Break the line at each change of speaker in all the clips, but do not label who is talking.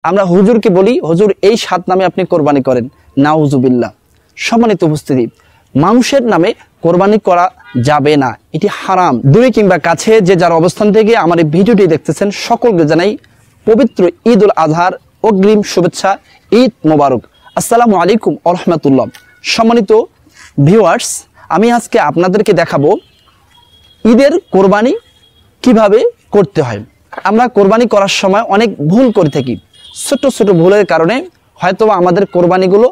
আমরা হুজুরকে বলি, হুজুর এই 7 নামে আপনি কোরবানি করেন, নাউজুবিল্লাহ। সম্মানিত উপস্থিতি, মানুষের নামে কোরবানি করা যাবে না, এটি হারাম। দূরে কিংবা কাছে যে যার অবস্থান থেকে আমার এই ভিডিওটি দেখতেছেন সকলকে জানাই পবিত্র ঈদ উল আজহার অগ্রিম শুভেচ্ছা, ঈদ মোবারক। আসসালামু আলাইকুম ওয়া রাহমাতুল্লাহ। সম্মানিত ভিউয়ার্স, আমি আজকে আপনাদেরকে দেখাবো ঈদের কোরবানি কিভাবে করতে হয়। আমরা কোরবানি করার সময় অনেক ভুল করে থাকি। ছোট ছোট ভুলের কারণে হয়তো আমাদের কোরবানিগুলো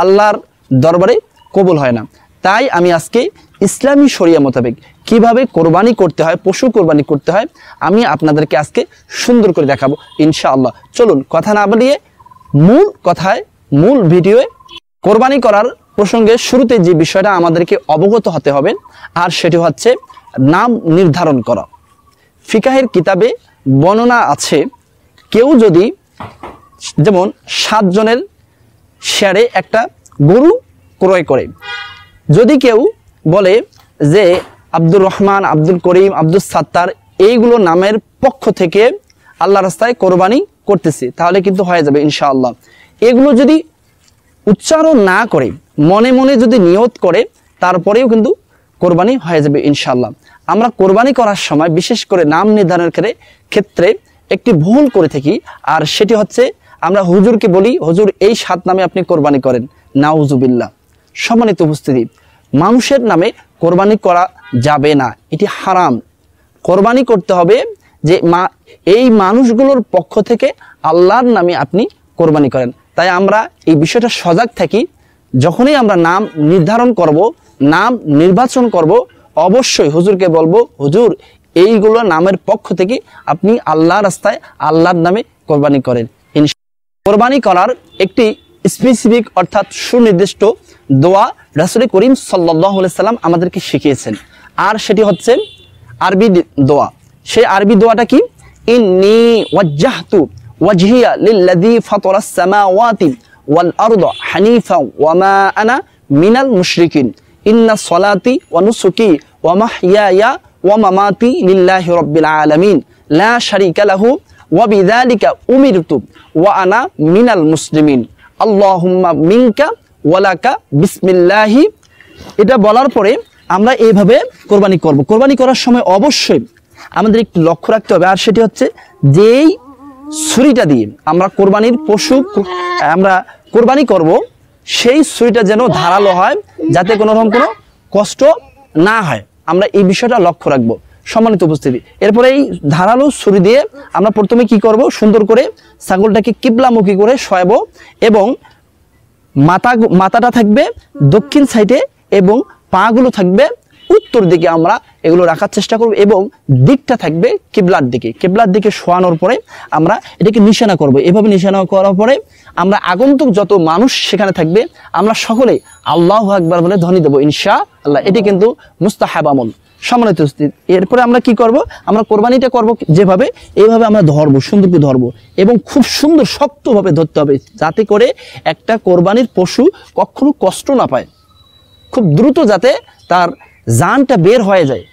আল্লাহর দরবারে কবুল হয় না। তাই আমি আজকে ইসলামী শরিয়া মোতাবেক কিভাবে কোরবানি করতে হয়, পশু কোরবানি করতে হয়, আমি আপনাদেরকে আজকে সুন্দর করে দেখাবো ইনশাআল্লাহ। চলুন কথা না বলিয়ে মূল ভিডিওয়ে কোরবানি করার প্রসঙ্গে শুরুতে যে বিষয়টা আমাদেরকে অবগত হতে হবে, আর সেটি হচ্ছে নাম নির্ধারণ করা। ফিকাহের কিতাবে বর্ণনা আছে, কেউ যদি যেমন 7 জনের শেয়ারে একটা গরু ক্রয় করে, যদি কেউ বলে যে আব্দুর রহমান, আব্দুল করিম, আব্দুল সাত্তার এইগুলো নামের পক্ষ থেকে আল্লাহ রাস্তায় কোরবানি করতেছি, তাহলে কিন্তু হয়ে যাবে ইনশাআল্লাহ। এগুলো যদি উচ্চারণ না করে মনে মনে যদি নিয়ত করে, তারপরেও কিন্তু কোরবানি হয়ে যাবে ইনশাআল্লাহ। আমরা কোরবানি করার সময় বিশেষ করে নাম নির্ধারণের ক্ষেত্রে একটি ভুল করে থাকি, আর সেটি হচ্ছে আমরা হুজুরকে বলি, হুজুর এই 7 নামে আপনি কোরবানি করেন, নাউজুবিল্লাহ। সম্মানিত উপস্থিতি, মানুষের নামে কোরবানি করা যাবে না, এটি হারাম। কোরবানি করতে হবে যে এই মানুষগুলোর পক্ষ থেকে আল্লাহর নামে আপনি কোরবানি করেন। তাই আমরা এই বিষয়টা সজাগ থাকি। যখনই আমরা নাম নির্ধারণ করব, নাম নির্বাচন করব, অবশ্যই হুজুরকে বলবো, হুজুর এইগুলো নামের পক্ষ থেকে আপনি আল্লাহর রাস্তায় আল্লাহর নামে কোরবানি করেন। কোরবানি করার একটি স্পেসিফিক অর্থাৎ সুনির্দিষ্ট দোয়া রাসূল করিম সাল্লাল্লাহু আলাইহি সাল্লাম আমাদেরকে শিখিয়েছেন, আর সেটি হচ্ছে আরবি দোয়া। সেই আরবি দোয়াটা কি? ইন্নী ওয়াজ্জাহতু ওয়াজহিয়া লিল্লাযী ফাতারাস সামাওয়াতি ওয়াল আরদা হানিফা ওয়া মা আনা মিনাল মুশরিকিন ইন্না সলাতি ওয়া নুসুকি ওয়া মাহইয়ায়া ওয়া মামাতি লিল্লাহি রাব্বিল আলামিন লা শারীকা লাহু ওয়া বিযালিকা উমিরতু ওয়া আনা মিনাল মুসলিমিন আল্লাহুম্মা মিনকা ওয়া লাকা বিসমিল্লাহি। এটা বলার পরে আমরা এইভাবে কোরবানি করব। কোরবানি করার সময় অবশ্যই আমাদের একটু লক্ষ্য রাখতে হবে, আর সেটি হচ্ছে যেই ছুরিটা দিয়ে আমরা কোরবানির পশু আমরা কোরবানি করব, সেই ছুরিটা যেন ধারালো হয়, যাতে কোনো রকম কোনো কষ্ট না হয়। আমরা এই বিষয়টা লক্ষ্য রাখবো সম্মানিত উপস্থিতি। এরপরে এই ধারালো ছুরি দিয়ে আমরা প্রথমে কি করব, সুন্দর করে ছাগলটাকে কিবলামুখী করে শোয়াবো, এবং মাথাটা থাকবে দক্ষিণ সাইডে এবং পাগুলো থাকবে উত্তর দিকে। আমরা এগুলো রাখার চেষ্টা করব এবং দিকটা থাকবে কিবলার দিকে। কিবলার দিকে শোয়ানোর পরে আমরা এটাকে নিশানা করব। এভাবে নিশানা করার পরে আমরা আগন্তুক যত মানুষ সেখানে থাকবে, আমরা সকলেই আল্লাহু আকবার বলে ধ্বনি দেবো ইনশাআল্লাহ। এটি কিন্তু মুস্তাহাব আমল সম্মানিত উপস্থিতি। এরপরে আমরা কি করব, আমরা কোরবানিটা করব যেভাবে, এইভাবে আমরা ধরবো, সুন্দর করে ধরবো এবং খুব সুন্দর শক্তভাবে ধরতে হবে, যাতে করে একটা কোরবানির পশু কখনো কষ্ট না পায়, খুব দ্রুত যাতে তার জানটা বের হয়ে যায়।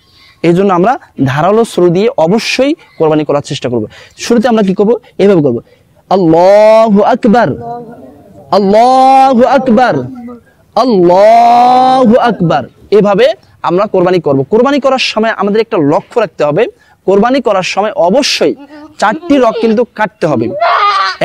এই জন্য আমরা ধারালো ছুরি দিয়ে অবশ্যই কোরবানি করার চেষ্টা করব। শুরুতে আমরা কি করব, এভাবে করব, আল্লাহু আকবার, আল্লাহু আকবার, আল্লাহু আকবার। এভাবে আমরা কোরবানি করব। কোরবানি করার সময় আমাদের একটা লক্ষ্য রাখতে হবে, কোরবানি করার সময় অবশ্যই 4টি রগ কিন্তু কাটতে হবে।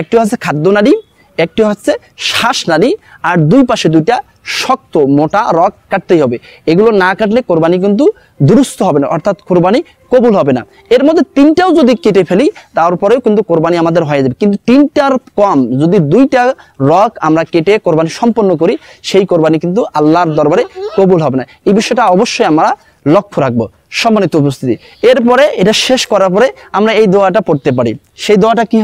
একটি হচ্ছে খাদ্যনালী, একটি হচ্ছে শ্বাসনালী, আর দুই পাশে 2টা শক্ত মোটা রগ কাটতেই হবে। এগুলো না কাটলে কোরবানি কিন্তু দুরুস্ত হবে না, অর্থাৎ কোরবানি কবুল হবে না। এর মধ্যে 3টাও যদি কেটে ফেলি তারপরেও কিন্তু কোরবানি আমাদের হয়ে যাবে, কিন্তু 3টার কম যদি 2টা রগ আমরা কেটে কোরবানি সম্পন্ন করি, সেই কোরবানি কিন্তু আল্লাহর দরবারে কবুল হবে না। এই বিষয়টা অবশ্যই আমরা লক্ষ্য রাখবো সম্মানিত উপস্থিতি। এরপরে এটা শেষ করার পরে আমরা এই দোয়াটা পড়তে পারি। সেই দোয়াটা কি?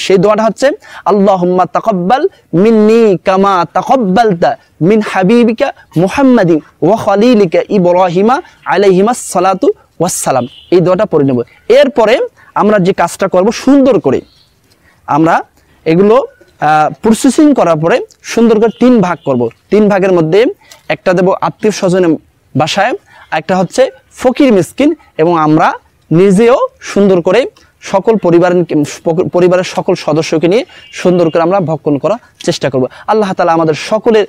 সেই দোয়াটা হচ্ছে আল্লাহুম্মা তাকাব্বাল মিন্নি কামা তাকাব্বালতা মিন হাবিবিকা মুহাম্মাদিন ওয়া খলিলিকা ইব্রাহিমা আলাইহিমাস সালাতু ওয়াস সালাম। এই দোয়াটা পড়ে নেব। এরপরে আমরা যে কাজটা করব, সুন্দর করে আমরা এগুলো প্রসেসিং করার পরে সুন্দর করে 3 ভাগ করব। 3 ভাগের মধ্যে একটা দেব আত্মীয় স্বজনের বাসায়, একটা হচ্ছে ফকির মিসকিন, এবং আমরা নিজেও সুন্দর করে সকল পরিবারের সকল সদস্যকে নিয়ে সুন্দর করে আমরা ভক্ষণ করার চেষ্টা করব। আল্লাহ তাআলা আমাদের সকলের